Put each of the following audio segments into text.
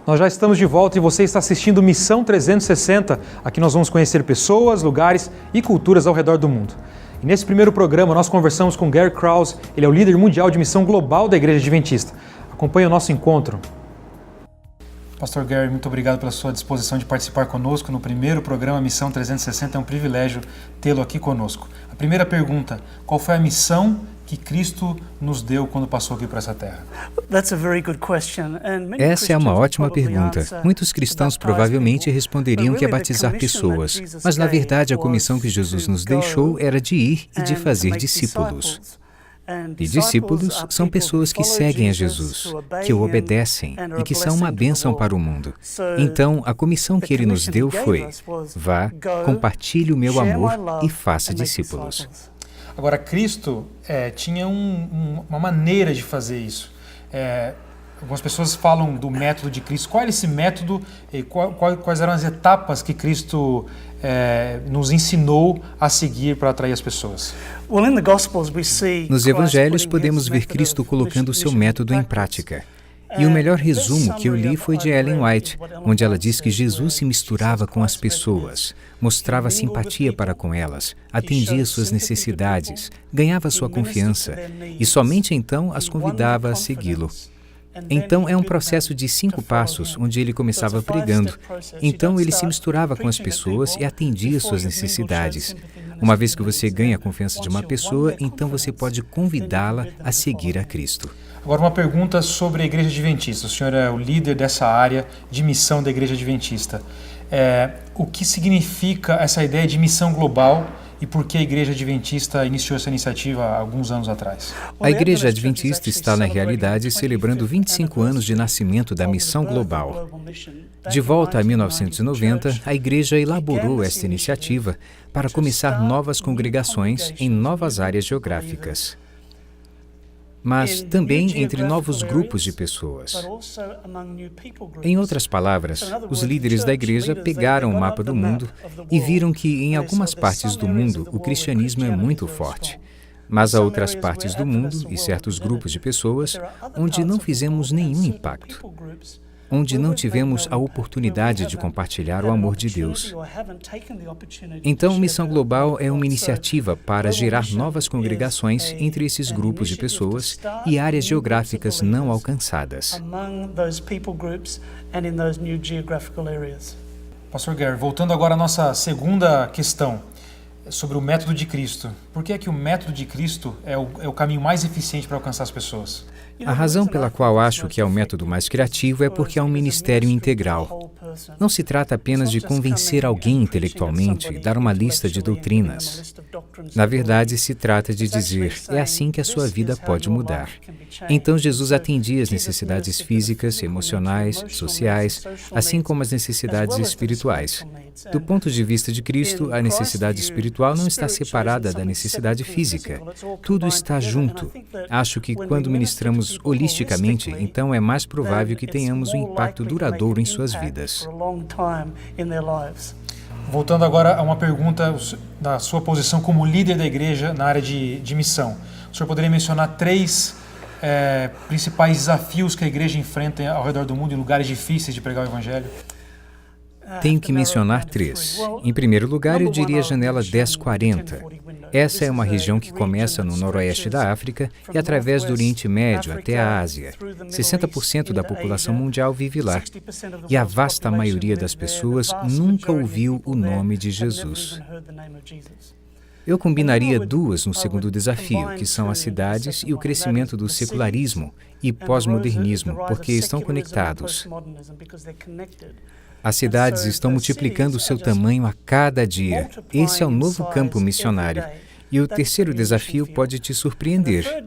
Nós já estamos de volta e você está assistindo Missão 360. Aqui nós vamos conhecer pessoas, lugares e culturas ao redor do mundo. E nesse primeiro programa nós conversamos com Gary Krause, ele é o líder mundial de missão global da Igreja Adventista. Acompanhe o nosso encontro. Pastor Gary, muito obrigado pela sua disposição de participar conosco no primeiro programa Missão 360. É um privilégio tê-lo aqui conosco. A primeira pergunta, qual foi a missão que Cristo nos deu quando passou aqui por essa terra? Essa é uma ótima pergunta. Muitos cristãos provavelmente responderiam que é batizar pessoas, mas na verdade a comissão que Jesus nos deixou era de ir e de fazer discípulos. E discípulos são pessoas que seguem a Jesus, que o obedecem e que são uma bênção para o mundo. Então, a comissão que ele nos deu foi: vá, compartilhe o meu amor e faça discípulos. Agora, Cristo tinha uma maneira de fazer isso. Algumas pessoas falam do método de Cristo. Qual é esse método e quais eram as etapas que Cristo nos ensinou a seguir para atrair as pessoas? Nos Evangelhos podemos ver Cristo colocando o seu método em prática. E o melhor resumo que eu li foi de Ellen White, onde ela diz que Jesus se misturava com as pessoas, mostrava simpatia para com elas, atendia suas necessidades, ganhava sua confiança e somente então as convidava a segui-lo. Então é um processo de 5 passos, onde ele começava pregando. Então ele se misturava com as pessoas e atendia suas necessidades. Uma vez que você ganha a confiança de uma pessoa, então você pode convidá-la a seguir a Cristo. Agora uma pergunta sobre a Igreja Adventista. O senhor é o líder dessa área de missão da Igreja Adventista. O que significa essa ideia de missão global e por que a Igreja Adventista iniciou essa iniciativa há alguns anos atrás? A Igreja Adventista está, na realidade, celebrando 25 anos de nascimento da missão global. De volta a 1990, a Igreja elaborou esta iniciativa para começar novas congregações em novas áreas geográficas, mas também entre novos grupos de pessoas. Em outras palavras, os líderes da igreja pegaram o mapa do mundo e viram que em algumas partes do mundo o cristianismo é muito forte, mas há outras partes do mundo e certos grupos de pessoas onde não fizemos nenhum impacto, onde não tivemos a oportunidade de compartilhar o amor de Deus. Então, Missão Global é uma iniciativa para gerar novas congregações entre esses grupos de pessoas e áreas geográficas não alcançadas. Pastor Gary, voltando agora à nossa segunda questão, sobre o método de Cristo. Por que é que o método de Cristo é o caminho mais eficiente para alcançar as pessoas? A razão pela qual acho que é o método mais criativo é porque é um ministério integral. Não se trata apenas de convencer alguém intelectualmente e dar uma lista de doutrinas. Na verdade, se trata de dizer, é assim que a sua vida pode mudar. Então, Jesus atendia as necessidades físicas, emocionais, sociais, assim como as necessidades espirituais. Do ponto de vista de Cristo, a necessidade espiritual não está separada da necessidade física. Tudo está junto. Acho que quando ministramos holisticamente, então é mais provável que tenhamos um impacto duradouro em suas vidas. Voltando agora a uma pergunta da sua posição como líder da igreja na área de missão. O senhor poderia mencionar 3 principais desafios que a igreja enfrenta ao redor do mundo, em lugares difíceis de pregar o evangelho? Tenho que mencionar 3. Em primeiro lugar, eu diria a janela 1040. Essa é uma região que começa no noroeste da África e através do Oriente Médio até a Ásia. 60% da população mundial vive lá. E a vasta maioria das pessoas nunca ouviu o nome de Jesus. Eu combinaria 2 no segundo desafio, que são as cidades e o crescimento do secularismo e pós-modernismo, porque estão conectados. As cidades estão multiplicando seu tamanho a cada dia. Esse é o novo campo missionário. E o terceiro desafio pode te surpreender.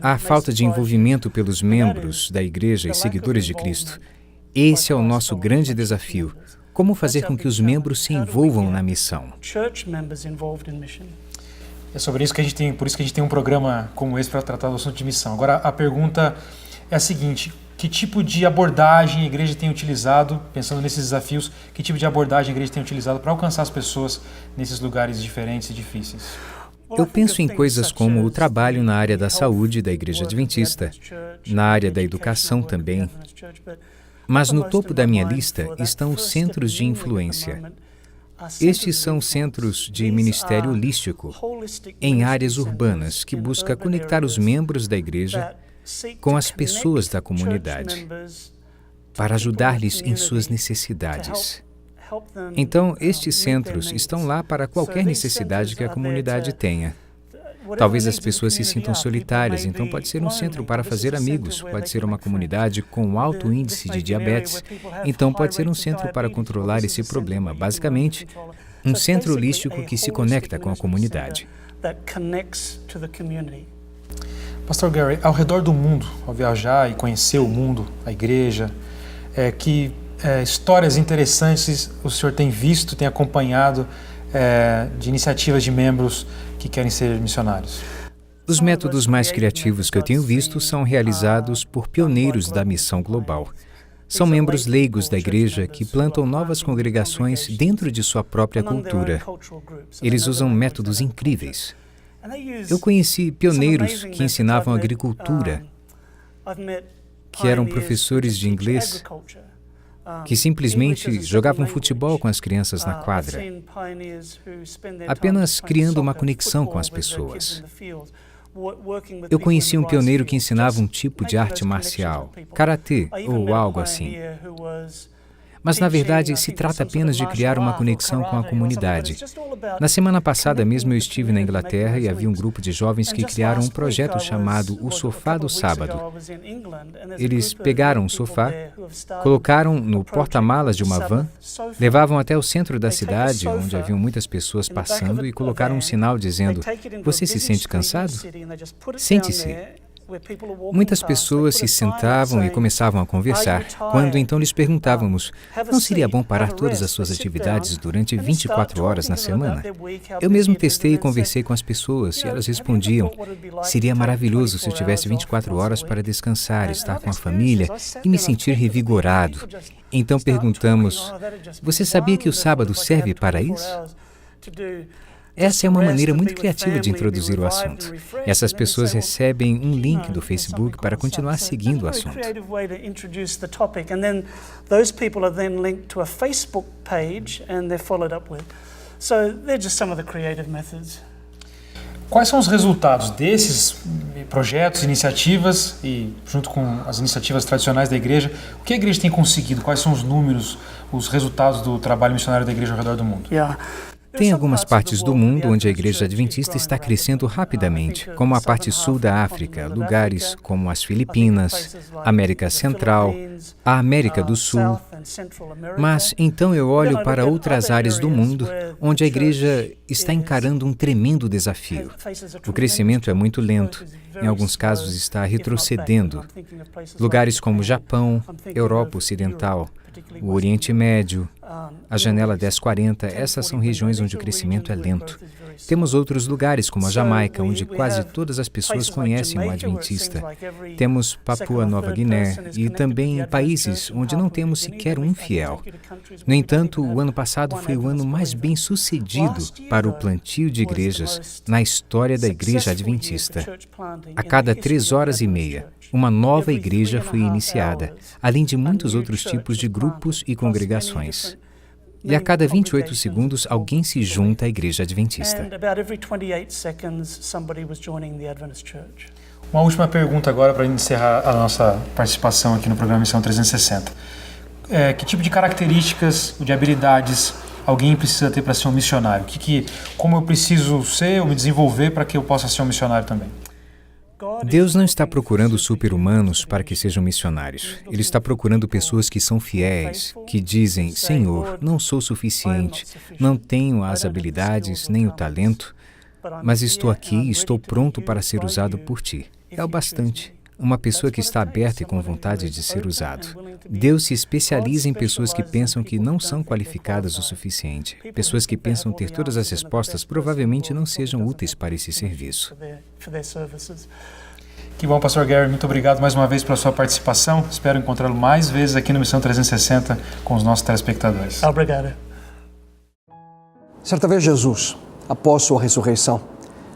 A falta de envolvimento pelos membros da igreja e seguidores de Cristo. Esse é o nosso grande desafio. Como fazer com que os membros se envolvam na missão? É sobre isso que por isso que a gente tem um programa como esse para tratar do assunto de missão. Agora, a pergunta é a seguinte: que tipo de abordagem a igreja tem utilizado, pensando nesses desafios, que tipo de abordagem a igreja tem utilizado para alcançar as pessoas nesses lugares diferentes e difíceis? Eu penso em coisas como o trabalho na área da saúde da Igreja Adventista, na área da educação também, Mas no topo da minha lista estão os centros de influência. Estes são centros de ministério holístico em áreas urbanas que busca conectar os membros da igreja com as pessoas da comunidade para ajudar-lhes em suas necessidades. Então, estes centros estão lá para qualquer necessidade que a comunidade tenha. Talvez as pessoas se sintam solitárias, então pode ser um centro para fazer amigos, pode ser uma comunidade com alto índice de diabetes, então pode ser um centro para controlar esse problema. Basicamente, um centro holístico que se conecta com a comunidade. Pastor Gary, ao redor do mundo, ao viajar e conhecer o mundo, a igreja, que histórias interessantes o senhor tem visto, tem acompanhado de iniciativas de membros que querem ser missionários? Os métodos mais criativos que eu tenho visto são realizados por pioneiros da missão global. São membros leigos da igreja que plantam novas congregações dentro de sua própria cultura. Eles usam métodos incríveis. Eu conheci pioneiros que ensinavam agricultura, que eram professores de inglês, que simplesmente jogavam futebol com as crianças na quadra, apenas criando uma conexão com as pessoas. Eu conheci um pioneiro que ensinava um tipo de arte marcial, karatê ou algo assim. Mas, na verdade, se trata apenas de criar uma conexão com a comunidade. Na semana passada mesmo eu estive na Inglaterra e havia um grupo de jovens que criaram um projeto chamado O Sofá do Sábado. Eles pegaram um sofá, colocaram no porta-malas de uma van, levavam até o centro da cidade, onde haviam muitas pessoas passando, e colocaram um sinal dizendo: "Você se sente cansado? Sente-se." Muitas pessoas se sentavam e começavam a conversar, quando então lhes perguntávamos: "Não seria bom parar todas as suas atividades durante 24 horas na semana?" Eu mesmo testei e conversei com as pessoas e elas respondiam: "Seria maravilhoso se eu tivesse 24 horas para descansar, estar com a família e me sentir revigorado." Então perguntamos: "Você sabia que o sábado serve para isso?" Essa é uma maneira muito criativa de introduzir o assunto. Essas pessoas recebem um link do Facebook para continuar seguindo o assunto. Quais são os resultados desses projetos, iniciativas e, junto com as iniciativas tradicionais da igreja, o que a igreja tem conseguido? Quais são os números, os resultados do trabalho missionário da igreja ao redor do mundo? Tem algumas partes do mundo onde a Igreja Adventista está crescendo rapidamente, como a parte sul da África, lugares como as Filipinas, América Central, a América do Sul. Mas então eu olho para outras áreas do mundo onde a Igreja está encarando um tremendo desafio. O crescimento é muito lento, em alguns casos está retrocedendo. Lugares como Japão, Europa Ocidental, o Oriente Médio, a Janela 1040, essas são regiões onde o crescimento é lento. Temos outros lugares, como a Jamaica, onde quase todas as pessoas conhecem o Adventista. Temos Papua Nova Guiné e também países onde não temos sequer um fiel. No entanto, o ano passado foi o ano mais bem-sucedido para o plantio de igrejas na história da Igreja Adventista. A cada 3 horas e meia, uma nova igreja foi iniciada, além de muitos outros tipos de grupos e congregações. E a cada 28 segundos, alguém se junta à Igreja Adventista. Uma última pergunta agora para encerrar a nossa participação aqui no programa Missão 360. Que tipo de características, de habilidades alguém precisa ter para ser um missionário? Como eu preciso ser ou me desenvolver para que eu possa ser um missionário também? Deus não está procurando super-humanos para que sejam missionários. Ele está procurando pessoas que são fiéis, que dizem: "Senhor, não sou suficiente, não tenho as habilidades nem o talento, mas estou aqui e estou pronto para ser usado por Ti." É o bastante. Uma pessoa que está aberta e com vontade de ser usado. Deus se especializa em pessoas que pensam que não são qualificadas o suficiente. Pessoas que pensam ter todas as respostas provavelmente não sejam úteis para esse serviço. Que bom, Pastor Gary. Muito obrigado mais uma vez pela sua participação. Espero encontrá-lo mais vezes aqui no Missão 360 com os nossos telespectadores. Obrigado. Certa vez Jesus, após sua ressurreição,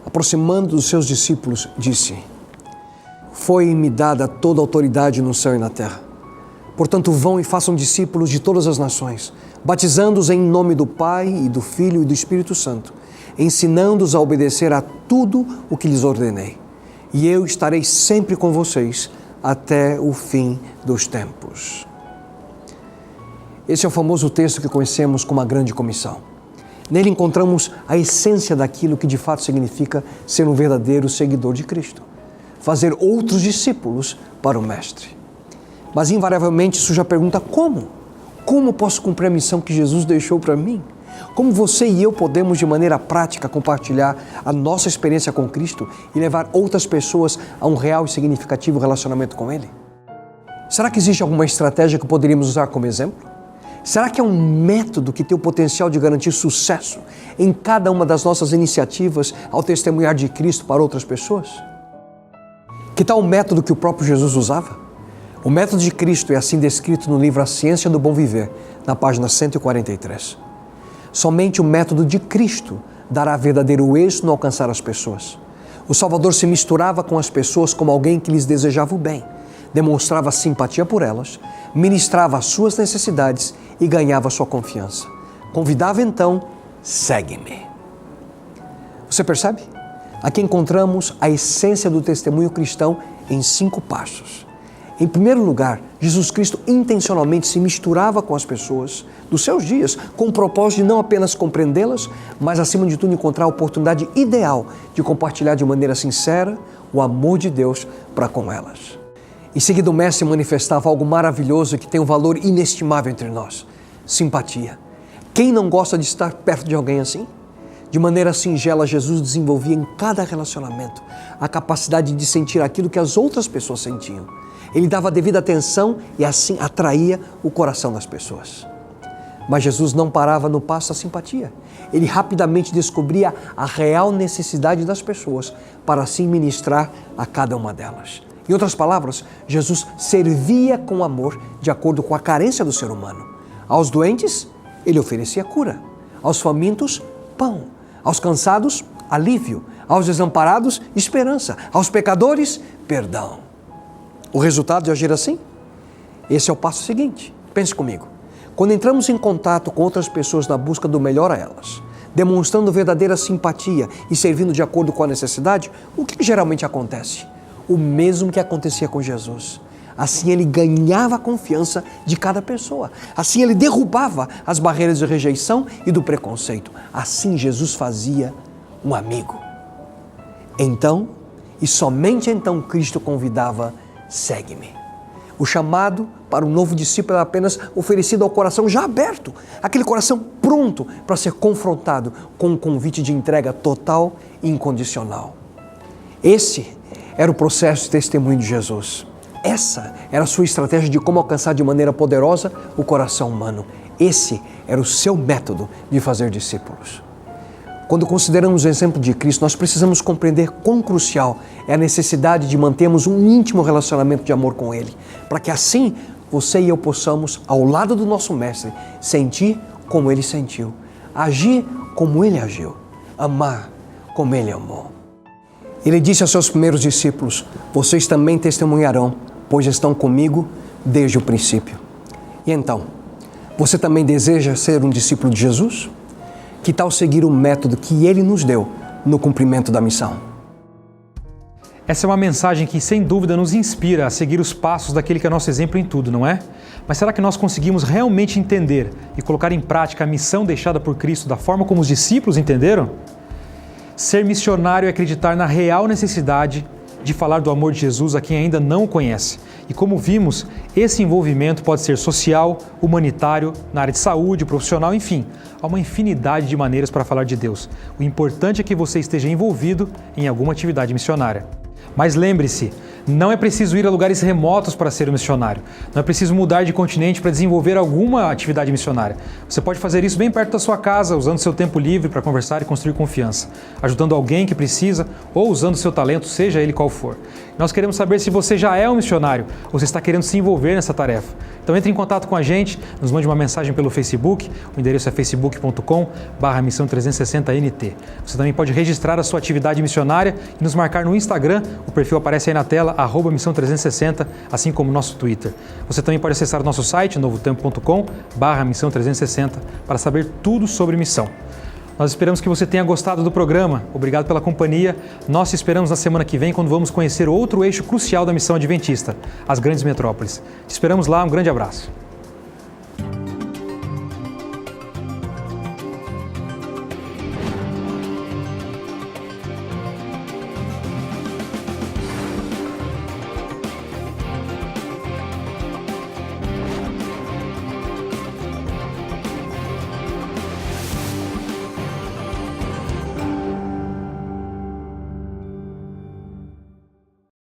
aproximando dos seus discípulos, disse: "Foi-me dada toda a autoridade no céu e na terra. Portanto, vão e façam discípulos de todas as nações, batizando-os em nome do Pai e do Filho e do Espírito Santo, ensinando-os a obedecer a tudo o que lhes ordenei. E eu estarei sempre com vocês até o fim dos tempos. Esse é o famoso texto que conhecemos como a Grande Comissão. Nele encontramos a essência daquilo que de fato significa ser um verdadeiro seguidor de Cristo. Fazer outros discípulos para o Mestre. Mas invariavelmente surge a pergunta: como? Como posso cumprir a missão que Jesus deixou para mim? Como você e eu podemos de maneira prática compartilhar a nossa experiência com Cristo e levar outras pessoas a um real e significativo relacionamento com Ele? Será que existe alguma estratégia que poderíamos usar como exemplo? Será que é um método que tem o potencial de garantir sucesso em cada uma das nossas iniciativas ao testemunhar de Cristo para outras pessoas? Que tal o método que o próprio Jesus usava? O método de Cristo é assim descrito no livro A Ciência do Bom Viver, na página 143. Somente o método de Cristo dará verdadeiro êxito no alcançar as pessoas. O Salvador se misturava com as pessoas como alguém que lhes desejava o bem, demonstrava simpatia por elas, ministrava as suas necessidades e ganhava sua confiança. Convidava então: segue-me. Você percebe? Aqui encontramos a essência do testemunho cristão em 5 passos. Em primeiro lugar, Jesus Cristo intencionalmente se misturava com as pessoas dos seus dias, com o propósito de não apenas compreendê-las, mas acima de tudo encontrar a oportunidade ideal de compartilhar de maneira sincera o amor de Deus para com elas. Em seguida, o Mestre manifestava algo maravilhoso que tem um valor inestimável entre nós: simpatia. Quem não gosta de estar perto de alguém assim? De maneira singela, Jesus desenvolvia em cada relacionamento a capacidade de sentir aquilo que as outras pessoas sentiam. Ele dava a devida atenção e assim atraía o coração das pessoas. Mas Jesus não parava no passo da simpatia. Ele rapidamente descobria a real necessidade das pessoas para assim ministrar a cada uma delas. Em outras palavras, Jesus servia com amor de acordo com a carência do ser humano. Aos doentes, ele oferecia cura. Aos famintos, pão. Aos cansados, alívio. Aos desamparados, esperança. Aos pecadores, perdão. O resultado de agir assim? Esse é o passo seguinte. Pense comigo. Quando entramos em contato com outras pessoas na busca do melhor a elas, demonstrando verdadeira simpatia e servindo de acordo com a necessidade, o que geralmente acontece? O mesmo que acontecia com Jesus. Assim ele ganhava a confiança de cada pessoa. Assim ele derrubava as barreiras de rejeição e do preconceito. Assim Jesus fazia um amigo. Então, e somente então, Cristo convidava: segue-me. O chamado para um novo discípulo era apenas oferecido ao coração já aberto, aquele coração pronto para ser confrontado com um convite de entrega total e incondicional. Esse era o processo de testemunho de Jesus. Essa era a sua estratégia de como alcançar de maneira poderosa o coração humano. Esse era o seu método de fazer discípulos. Quando consideramos o exemplo de Cristo, nós precisamos compreender quão crucial é a necessidade de mantermos um íntimo relacionamento de amor com Ele, para que assim você e eu possamos, ao lado do nosso Mestre, sentir como Ele sentiu, agir como Ele agiu, amar como Ele amou. Ele disse aos seus primeiros discípulos: vocês também testemunharão, pois estão comigo desde o princípio. E então, você também deseja ser um discípulo de Jesus? Que tal seguir o método que Ele nos deu no cumprimento da missão? Essa é uma mensagem que, sem dúvida, nos inspira a seguir os passos daquele que é nosso exemplo em tudo, não é? Mas será que nós conseguimos realmente entender e colocar em prática a missão deixada por Cristo da forma como os discípulos entenderam? Ser missionário é acreditar na real necessidade de falar do amor de Jesus a quem ainda não o conhece. E como vimos, esse envolvimento pode ser social, humanitário, na área de saúde, profissional, enfim, há uma infinidade de maneiras para falar de Deus. O importante é que você esteja envolvido em alguma atividade missionária. Mas lembre-se, não é preciso ir a lugares remotos para ser um missionário. Não é preciso mudar de continente para desenvolver alguma atividade missionária. Você pode fazer isso bem perto da sua casa, usando seu tempo livre para conversar e construir confiança, ajudando alguém que precisa ou usando seu talento, seja ele qual for. Nós queremos saber se você já é um missionário ou se está querendo se envolver nessa tarefa. Então entre em contato com a gente, nos mande uma mensagem pelo Facebook, o endereço é facebook.com/missão360nt. Você também pode registrar a sua atividade missionária e nos marcar no Instagram, o perfil aparece aí na tela, @missão360, assim como o nosso Twitter. Você também pode acessar o nosso site, novotempo.com/missão360, para saber tudo sobre missão. Nós esperamos que você tenha gostado do programa. Obrigado pela companhia. Nós te esperamos na semana que vem, quando vamos conhecer outro eixo crucial da missão adventista, as grandes metrópoles. Te esperamos lá, um grande abraço.